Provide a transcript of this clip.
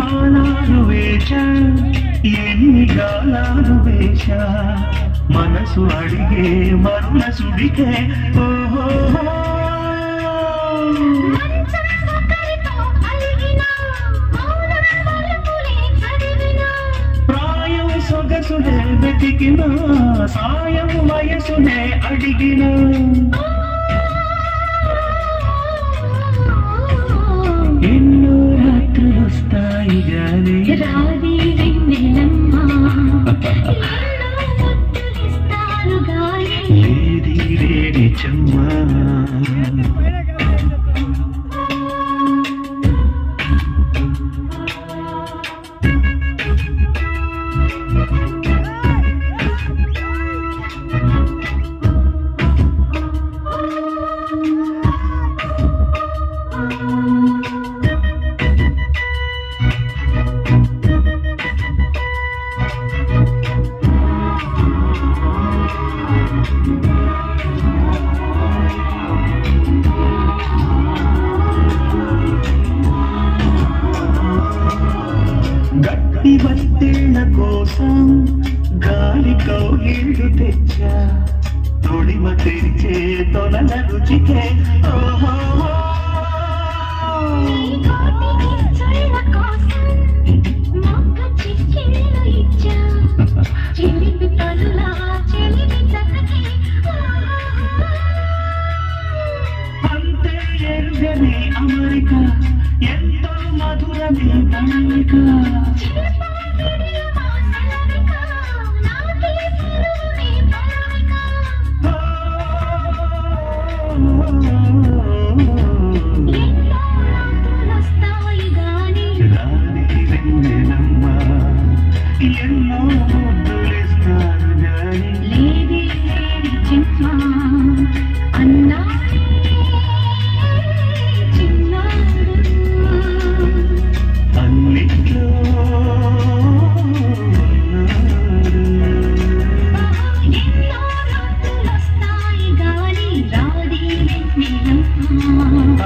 కాలాలు వేశా ఎన్ని గాలాలు వేశా మనసు అడిగే మనసుడికే ఓహో ప్రాయం సొగసుడే వెతికిన సాయం వయసునే అడిగిన ఎన్నో రాత్రులు వస్తాయి గాని రాది వెన్నెలమ్మ లేది వేడి చెమ్మా గట్టి బత్తీళ్ళ కోసం గాలి కౌగిళ్ళు తెచ్చా తొడిమ తెరిచే తొలల రుచికే ఓహో అంతే ఎరుగని అమెరికా ఎంతో మధురని అమెరికా ఎన్నో ముద్దులిస్తారు గాని లేది లేడి చెమ్మ అన్నా చిన్నాడు అన్నిట్లో ఎన్నో రాత్రులొస్తాయి గాని రాది వెన్నెలమ్మ